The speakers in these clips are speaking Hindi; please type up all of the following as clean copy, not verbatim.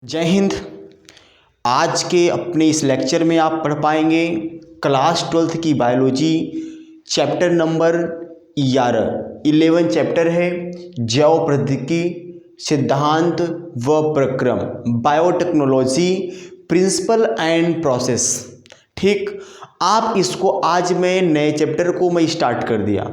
जय हिंद। आज के अपने इस लेक्चर में आप पढ़ पाएंगे क्लास 12th की बायोलॉजी चैप्टर नंबर 11 चैप्टर है जैव प्रौद्योगिकी सिद्धांत व प्रक्रम, बायोटेक्नोलॉजी प्रिंसिपल एंड प्रोसेस। ठीक, आप इसको आज मैं नए चैप्टर को मैं स्टार्ट कर दिया।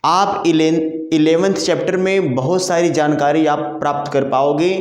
आप 11th चैप्टर में बहुत सारी जानकारी आप प्राप्त कर पाओगे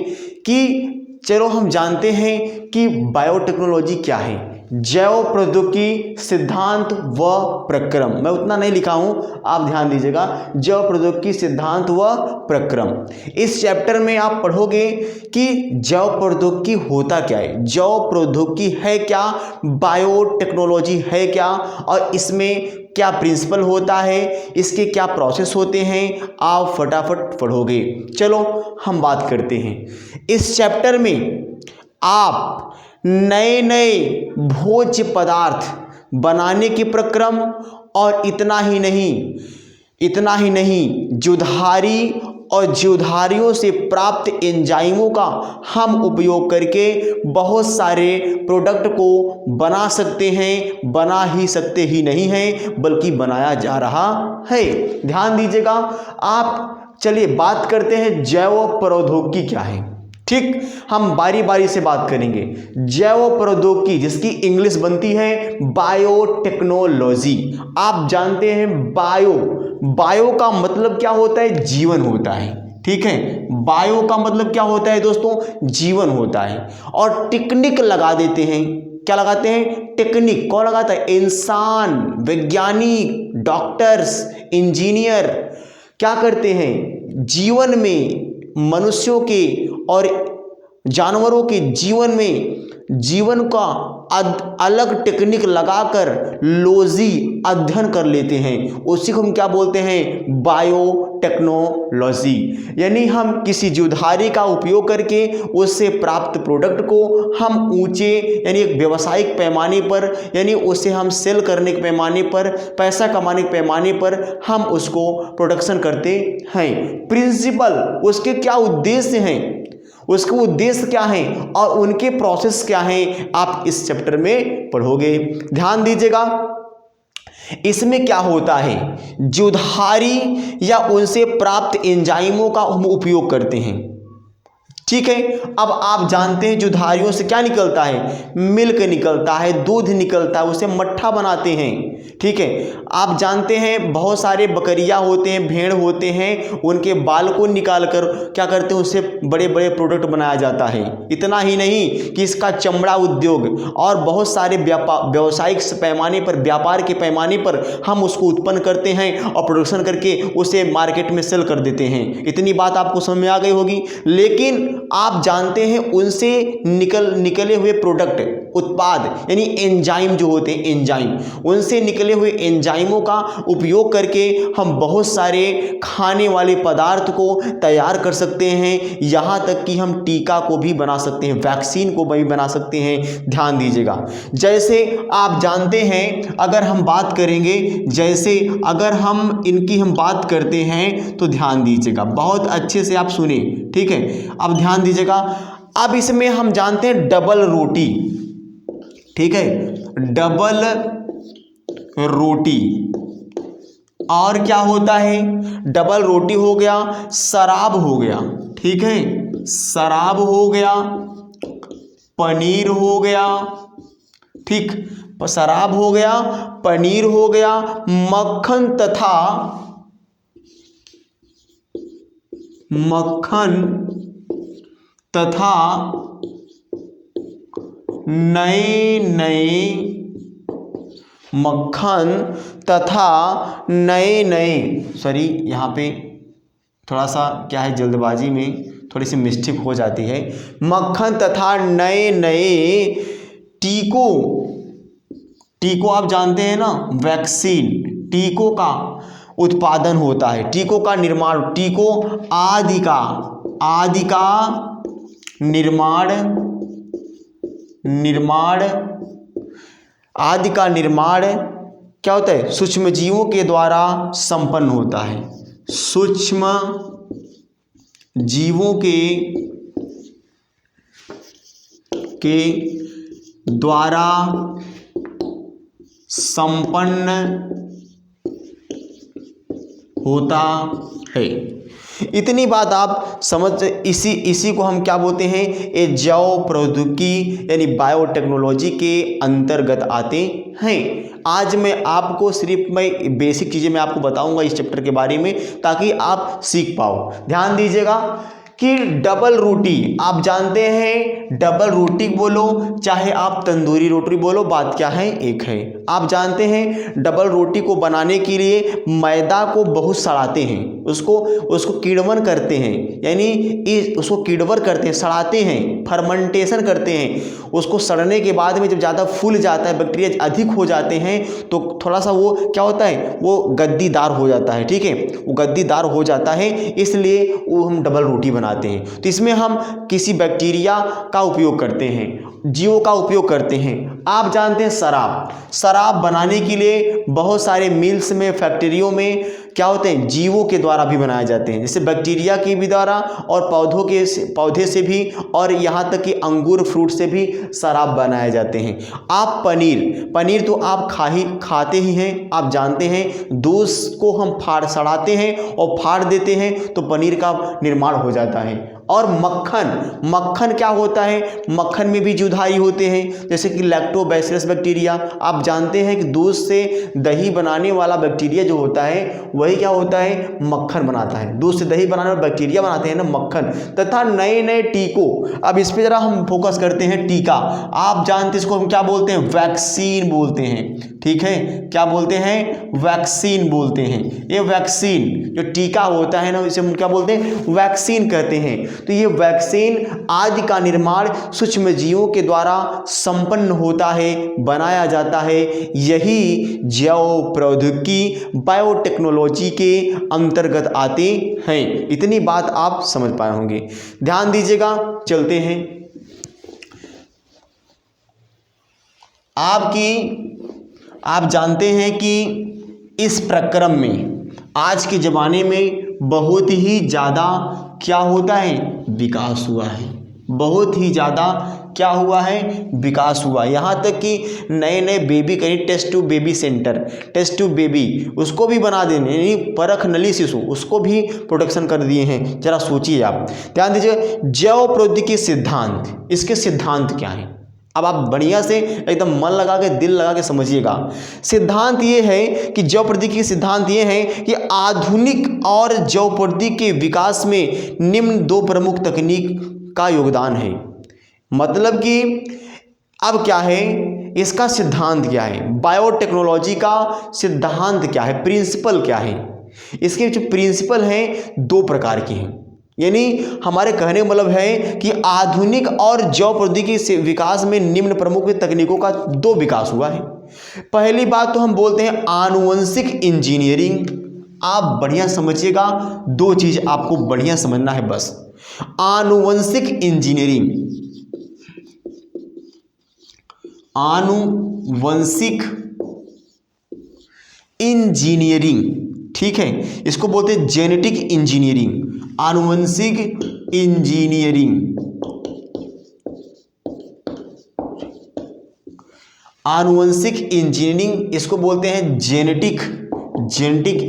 कि चलो हम जानते हैं कि बायोटेक्नोलॉजी क्या है, जैव प्रौद्योगिकी सिद्धांत व प्रक्रम। मैं उतना नहीं लिखा हूं, आप ध्यान दीजिएगा, जैव प्रौद्योगिकी सिद्धांत व प्रक्रम। इस चैप्टर में आप पढ़ोगे कि जैव प्रौद्योगिकी होता क्या है, जैव प्रौद्योगिकी है क्या, बायोटेक्नोलॉजी है क्या, और इसमें क्या प्रिंसिपल होता है, इसके क्या प्रोसेस होते हैं, आप फटाफट पढ़ोगे। चलो हम बात करते हैं। इस चैप्टर में आप नए नए भोज्य पदार्थ बनाने के प्रक्रम और इतना ही नहीं जुधारी और जीवधारियों से प्राप्त एंजाइमों का हम उपयोग करके बहुत सारे प्रोडक्ट को बना सकते हैं, बना ही सकते ही नहीं हैं बल्कि बनाया जा रहा है। ध्यान दीजिएगा। आप चलिए बात करते हैं जैव प्रौद्योगिकी क्या है। ठीक, हम बारी बारी से बात करेंगे। जैव प्रौद्योगिकी जिसकी इंग्लिश बनती है बायोटेक्नोलॉजी। आप जानते हैं बायो का मतलब क्या होता है, जीवन होता है। ठीक है, बायो का मतलब क्या होता है दोस्तों, जीवन होता है। और टेक्निक लगा देते हैं, क्या लगाते हैं, टेक्निक। कौन लगाता है, इंसान, वैज्ञानिक, डॉक्टर्स, इंजीनियर क्या करते हैं, जीवन में मनुष्यों के और जानवरों के जीवन का अलग टेक्निक लगाकर लॉजी अध्ययन कर लेते हैं। उसी को हम क्या बोलते हैं, बायोटेक्नोलॉजी। यानी हम किसी जीवधारी का उपयोग करके उससे प्राप्त प्रोडक्ट को हम ऊंचे यानी एक व्यावसायिक पैमाने पर, यानी उसे हम सेल करने के पैमाने पर, पैसा कमाने के पैमाने पर हम उसको प्रोडक्शन करते हैं। प्रिंसिपल, उसके क्या उद्देश्य हैं, उसके उद्देश्य क्या हैं और उनके प्रोसेस क्या हैं, आप इस चैप्टर में पढ़ोगे। ध्यान दीजिएगा। इसमें क्या होता है, जीवधारी या उनसे प्राप्त एंजाइमों का हम उपयोग करते हैं। ठीक है, अब आप जानते हैं जीवधारियों से क्या निकलता है, मिल्क निकलता है, दूध निकलता है, उसे मट्ठा बनाते हैं। ठीक है, आप जानते हैं बहुत सारे बकरियां होते हैं, भेड़ होते हैं, उनके बाल को निकाल कर क्या करते हैं, उससे बड़े बड़े प्रोडक्ट बनाया जाता है। इतना ही नहीं कि इसका चमड़ा उद्योग और बहुत सारे व्यावसायिक पैमाने पर, व्यापार के पैमाने पर हम उसको उत्पन्न करते हैं और प्रोडक्शन करके उसे मार्केट में सेल कर देते हैं। इतनी बात आपको समझ में आ गई होगी। लेकिन आप जानते हैं उनसे निकले हुए प्रोडक्ट, उत्पाद यानी एंजाइम जो होते हैं, एंजाइम, उनसे निकले हुए एंजाइमों का उपयोग करके हम बहुत सारे खाने वाले पदार्थ को तैयार कर सकते हैं। यहां तक कि हम टीका को भी बना सकते हैं, वैक्सीन को भी बना सकते हैं। ध्यान दीजिएगा। जैसे आप जानते हैं, अगर हम बात करेंगे, जैसे अगर हम इनकी हम बात करते हैं तो ध्यान दीजिएगा, बहुत अच्छे से आप सुने। ठीक है, अब ध्यान दीजिएगा। अब इसमें हम जानते हैं डबल रोटी। ठीक है, डबल रोटी। और क्या होता है, डबल रोटी हो गया, शराब हो गया। ठीक है, शराब हो गया, पनीर हो गया। ठीक, शराब हो गया, पनीर हो गया, मक्खन तथा नए सॉरी, यहाँ पे थोड़ा सा क्या है, जल्दबाजी में थोड़ी सी मिस्टेक हो जाती है। मक्खन तथा नए टीकों आप जानते हैं ना, वैक्सीन, टीकों का उत्पादन होता है, टीकों का निर्माण, टीकों आदि का निर्माण क्या होता है, सूक्ष्मजीवों के द्वारा संपन्न होता है। सूक्ष्म जीवों के के द्वारा संपन्न होता है। इतनी बात आप समझ, इसी को हम क्या बोलते हैं, ये जैव प्रौद्योगिकी यानी बायोटेक्नोलॉजी के अंतर्गत आते हैं। आज मैं आपको सिर्फ मैं बेसिक चीज़ें मैं आपको बताऊंगा इस चैप्टर के बारे में, ताकि आप सीख पाओ। ध्यान दीजिएगा कि डबल रोटी, आप जानते हैं डबल रोटी बोलो चाहे आप तंदूरी रोटी बोलो, बात क्या है, एक है। आप जानते हैं डबल रोटी को बनाने के लिए मैदा को बहुत सड़ाते हैं, उसको किण्वन करते हैं, यानी उसको किण्वन करते हैं, सड़ाते हैं, फर्मेंटेशन करते हैं। उसको सड़ने के बाद में जब ज़्यादा फूल जाता है, बैक्टीरिया अधिक हो जाते हैं, तो थोड़ा सा वो क्या होता है, वो गद्दीदार हो जाता है। ठीक है, वो गद्दीदार हो जाता है, इसलिए वो हम डबल रोटी बनाते हैं। तो इसमें हम किसी बैक्टीरिया का उपयोग करते हैं, जीवों का उपयोग करते हैं। आप जानते हैं शराब बनाने के लिए बहुत सारे मिल्स में, फैक्ट्रियों में क्या होते हैं, जीवों के द्वारा भी बनाए जाते हैं, जैसे बैक्टीरिया के भी द्वारा और पौधे से भी, और यहाँ तक कि अंगूर फ्रूट से भी शराब बनाए जाते हैं। आप पनीर तो आप खाते ही हैं। आप जानते हैं दूध को हम सड़ाते हैं और फाड़ देते हैं तो पनीर का निर्माण हो जाता है। और मक्खन क्या होता है, मक्खन में भी जीवधारी होते हैं, जैसे कि लैक्टोबैसिलस बैक्टीरिया। आप जानते हैं कि दूध से दही बनाने वाला बैक्टीरिया जो होता है वही क्या होता है, मक्खन बनाता है। दूध से दही बनाने वाला बैक्टीरिया बनाते हैं ना, मक्खन। तथा नए टीकों, अब इस पे जरा हम फोकस करते हैं। टीका, आप जानते हैं इसको हम क्या बोलते हैं, वैक्सीन बोलते हैं। ठीक है, क्या बोलते हैं, वैक्सीन बोलते हैं। ये वैक्सीन जो टीका होता है ना, इसे हम क्या बोलते हैं, वैक्सीन कहते हैं। तो ये वैक्सीन आदि का निर्माण सूक्ष्म जीवों के द्वारा संपन्न होता है, बनाया जाता है। यही जैव प्रौद्योगिकी बायोटेक्नोलॉजी के अंतर्गत आते हैं। इतनी बात आप समझ पाए होंगे। ध्यान दीजिएगा, चलते हैं। आप जानते हैं कि इस प्रक्रम में आज के ज़माने में बहुत ही ज़्यादा क्या होता है, विकास हुआ है। बहुत ही ज़्यादा क्या हुआ है, विकास हुआ। यहाँ तक कि नए बेबी कहीं test tube baby centre, test tube baby उसको भी बना देने, यानी परख नली शिशु, उसको भी प्रोडक्शन कर दिए हैं। जरा सोचिए आप, ध्यान दीजिए। जैव प्रौद्योगिकी सिद्धांत, इसके सिद्धांत क्या हैं, अब आप बढ़िया से एकदम मन लगा के, दिल लगा के समझिएगा। सिद्धांत ये है कि जैव प्रौद्योगिकी के सिद्धांत ये हैं कि आधुनिक और जैव प्रौद्योगिकी के विकास में निम्न दो प्रमुख तकनीक का योगदान है। मतलब कि अब क्या है, इसका सिद्धांत क्या है, बायोटेक्नोलॉजी का सिद्धांत क्या है, प्रिंसिपल क्या है। इसके जो प्रिंसिपल हैं दो प्रकार के हैं, यानी हमारे कहने का मतलब है कि आधुनिक और जैव प्रौद्योगिकी से विकास में निम्न प्रमुख तकनीकों का दो विकास हुआ है। पहली बात तो हम बोलते हैं आनुवंशिक इंजीनियरिंग। आप बढ़िया समझिएगा, दो चीज आपको बढ़िया समझना है बस। आनुवंशिक इंजीनियरिंग, आनुवंशिक इंजीनियरिंग, ठीक है, इसको बोलते हैं जेनेटिक इंजीनियरिंग। आनुवंशिक इंजीनियरिंग, आनुवंशिक इंजीनियरिंग, इसको बोलते हैं जेनेटिक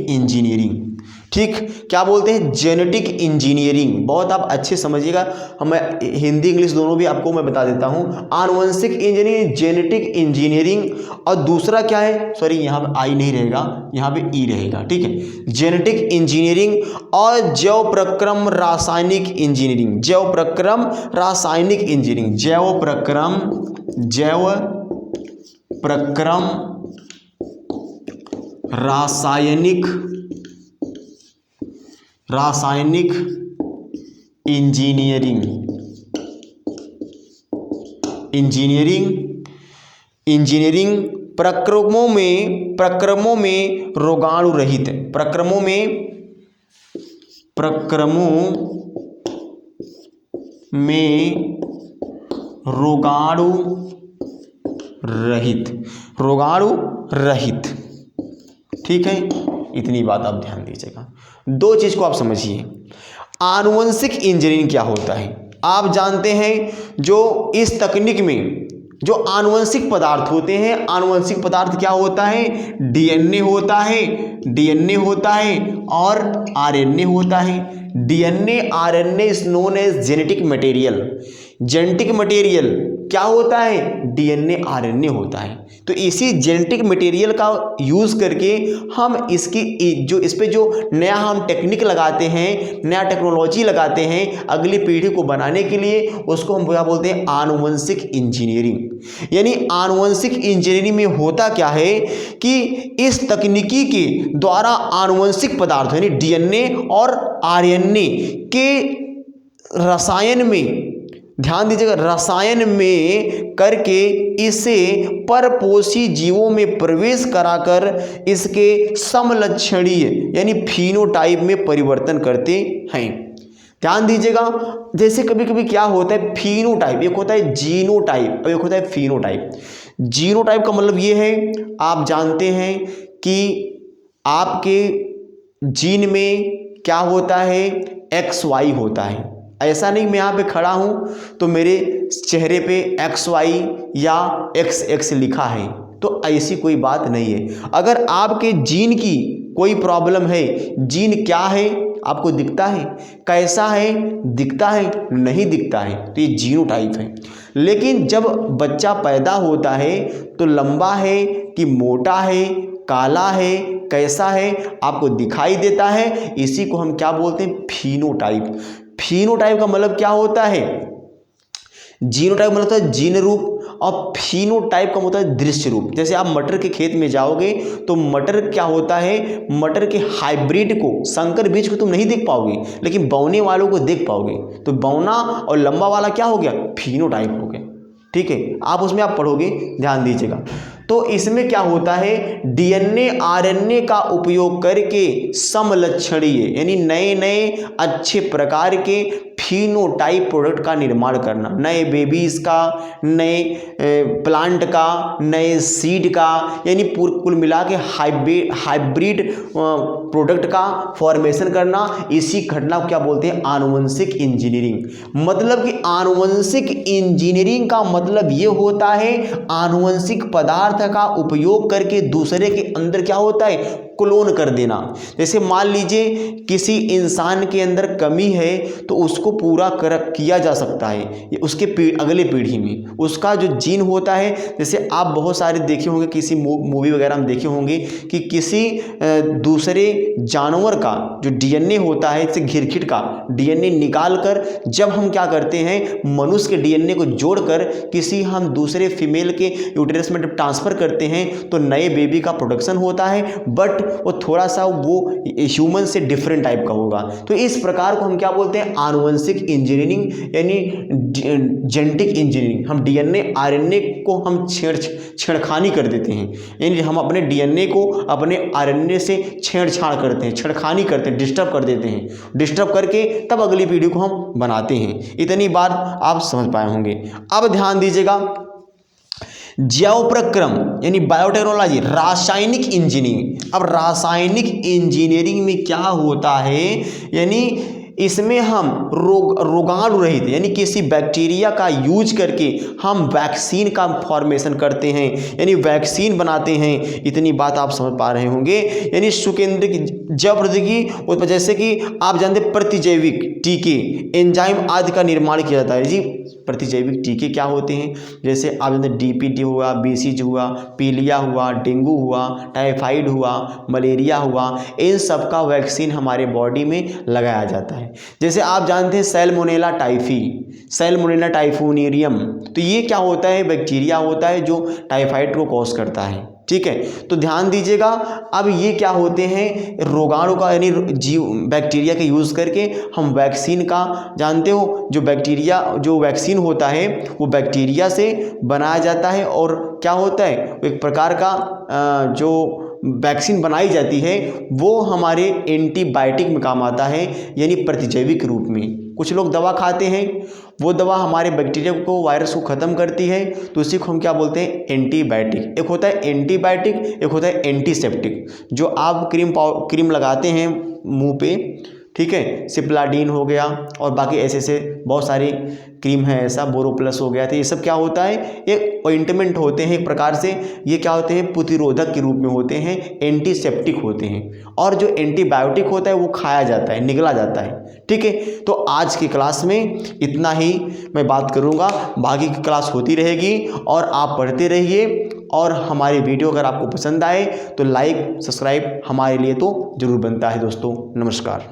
इंजीनियरिंग। ठीक, क्या बोलते हैं, जेनेटिक इंजीनियरिंग। बहुत आप अच्छे समझिएगा, हमें हिंदी इंग्लिश दोनों भी आपको मैं बता देता हूँ। आनुवंशिक इंजीनियरिंग, जेनेटिक इंजीनियरिंग, और दूसरा क्या है, सॉरी यहाँ पे आई नहीं रहेगा, यहाँ पे ई रहेगा। ठीक है, जेनेटिक इंजीनियरिंग और जैव प्रक्रम रासायनिक इंजीनियरिंग। जैव प्रक्रम रासायनिक इंजीनियरिंग, जैव प्रक्रम रासायनिक इंजीनियरिंग प्रक्रमों में रोगाणु रहित, प्रक्रमों में रोगाणु रहित। ठीक है, इतनी बात आप ध्यान दीजिएगा। दो चीज को आप समझिए। आनुवंशिक इंजीनियरिंग क्या होता है, आप जानते हैं जो इस तकनीक में जो आनुवंशिक पदार्थ होते हैं, आनुवंशिक पदार्थ क्या होता है, डीएनए होता है, डीएनए होता है और आरएनए होता है। DNA RNA is known as genetic material. Genetic material क्या होता है, डीएनए आरएनए होता है। तो इसी जेनेटिक मटेरियल का यूज़ करके हम इसकी जो इस पे जो नया हम टेक्निक लगाते हैं, नया टेक्नोलॉजी लगाते हैं अगली पीढ़ी को बनाने के लिए, उसको हम क्या बोलते हैं, आनुवंशिक इंजीनियरिंग। यानी आनुवंशिक इंजीनियरिंग में होता क्या है कि इस तकनीकी के द्वारा आनुवंशिक पदार्थ यानी डीएनए और आरएनए के रसायन में, ध्यान दीजिएगा, रसायन में करके इसे परपोषी जीवों में प्रवेश कराकर इसके समलक्षणीय यानी फिनोटाइप में परिवर्तन करते हैं। ध्यान दीजिएगा, जैसे कभी कभी क्या होता है, फिनोटाइप, एक होता है जीनोटाइप और एक होता है फिनोटाइप। जीनोटाइप का मतलब ये है, आप जानते हैं कि आपके जीन में क्या होता है, XY होता है। ऐसा नहीं मैं यहाँ पे खड़ा हूँ तो मेरे चेहरे पे XY या XX लिखा है, तो ऐसी कोई बात नहीं है। अगर आपके जीन की कोई प्रॉब्लम है, जीन क्या है आपको दिखता है, कैसा है दिखता है, नहीं दिखता है, तो ये जीनोटाइप है। लेकिन जब बच्चा पैदा होता है तो लंबा है कि मोटा है, काला है, कैसा है आपको दिखाई देता है, इसी को हम क्या बोलते हैं, फिनोटाइप। फिनोटाइप का मतलब क्या होता है, जीनोटाइप मतलब होता है जीन रूप और फिनोटाइप का मतलब है दृश्य रूप। जैसे आप मटर के खेत में जाओगे तो मटर क्या होता है, मटर के हाइब्रिड को, संकर बीज को तुम नहीं देख पाओगे, लेकिन बौने वालों को देख पाओगे। तो बौना और लंबा वाला क्या हो गया, फिनोटाइप हो गया। ठीक है, आप उसमें आप पढ़ोगे, ध्यान दीजिएगा। तो इसमें क्या होता है, डीएनए आरएनए का उपयोग करके समलक्षणीय यानी नए नए अच्छे प्रकार के फिनोटाइप प्रोडक्ट का निर्माण करना, नए बेबीज का, नए प्लांट का, नए सीड का, यानी कुल मिला के हाइब्रिड प्रोडक्ट का फॉर्मेशन करना, इसी घटना को क्या बोलते हैं, आनुवंशिक इंजीनियरिंग। मतलब कि आनुवंशिक इंजीनियरिंग का मतलब ये होता है आनुवंशिक पदार्थ का उपयोग करके दूसरे के अंदर क्या होता है, क्लोन कर देना। जैसे मान लीजिए किसी इंसान के अंदर कमी है तो उसको पूरा किया जा सकता है उसके अगले पीढ़ी में, उसका जो जीन होता है। जैसे आप बहुत सारे देखे होंगे, किसी मूवी वगैरह में देखे होंगे कि किसी दूसरे जानवर का जो डीएनए होता है, जैसे घिरखिट का डीएनए निकाल कर जब हम क्या करते हैं, मनुष्य के डीएनए को जोड़कर किसी हम दूसरे फीमेल के यूटेरस में ट्रांसफर करते हैं तो नए बेबी का प्रोडक्शन होता है, बट वो थोड़ा सा वो ह्यूमन से डिफरेंट टाइप का होगा। तो इस प्रकार को हम क्या बोलते हैं, आनुवंशिक इंजीनियरिंग यानी जेनेटिक इंजीनियरिंग। हम डीएनए आरएनए को हम छेड़खानी कर देते हैं, यानी हम अपने डीएनए को अपने आरएनए से छेड़छाड़ करते हैं, छेड़खानी करते हैं, डिस्टर्ब कर देते हैं, डिस्टर्ब करके तब अगली पीढ़ी को हम बनाते हैं। इतनी बात आप समझ पाए होंगे। अब ध्यान दीजिएगा, जैव प्रक्रम यानी बायोटेक्नोलॉजी, रासायनिक इंजीनियरिंग। अब रासायनिक इंजीनियरिंग में क्या होता है, यानी इसमें हम रोगाणु रहित यानी किसी बैक्टीरिया का यूज करके हम वैक्सीन का फॉर्मेशन करते हैं, यानी वैक्सीन बनाते हैं। इतनी बात आप समझ पा रहे होंगे। यानी सुकेंद्रिक जैव प्रौद्योगिकी, जैसे कि आप जानते हैं प्रतिजैविक टीके, एंजाइम आदि का निर्माण किया जाता है। जी, प्रतिजैविक टीके क्या होते हैं, जैसे आप जानते हैं डीपीटी हुआ, बीसीजी हुआ, पीलिया हुआ, डेंगू हुआ, टाइफाइड हुआ, मलेरिया हुआ, इन सब का वैक्सीन हमारे बॉडी में लगाया जाता है। जैसे आप जानते हैं सैल्मोनेला टाइफी, सैल्मोनेला टाइफूनेरियम, तो ये क्या होता है, बैक्टीरिया होता है जो टाइफाइड को कॉज करता है। ठीक है, तो ध्यान दीजिएगा। अब ये क्या होते हैं, रोगाणु का यानी जीव बैक्टीरिया के यूज़ करके हम वैक्सीन का, जानते हो जो बैक्टीरिया जो वैक्सीन होता है वो बैक्टीरिया से बनाया जाता है, और क्या होता है, एक प्रकार का जो वैक्सीन बनाई जाती है वो हमारे एंटीबायोटिक में काम आता है, यानी प्रतिजैविक रूप में। कुछ लोग दवा खाते हैं, वो दवा हमारे बैक्टीरिया को, वायरस को ख़त्म करती है, तो इसी को हम क्या बोलते हैं, एंटीबायोटिक। एक होता है एंटीबायोटिक, एक होता है एंटीसेप्टिक। जो आप क्रीम लगाते हैं मुंह पे, ठीक है, सिप्लाडीन हो गया और बाकी ऐसे ऐसे बहुत सारी क्रीम है, ऐसा बोरोप्लस हो गया। तो ये सब क्या होता है, ये ऑइंटमेंट होते हैं एक प्रकार से। ये क्या होते हैं, प्रतिरोधक के रूप में होते हैं, एंटीसेप्टिक होते हैं। और जो एंटीबायोटिक होता है वो खाया जाता है, निगला जाता है। ठीक है, तो आज की क्लास में इतना ही मैं बात करूँगा, बाकी की क्लास होती रहेगी और आप पढ़ते रहिए। और हमारी वीडियो अगर आपको पसंद आए तो लाइक सब्सक्राइब हमारे लिए तो ज़रूर बनता है दोस्तों। नमस्कार।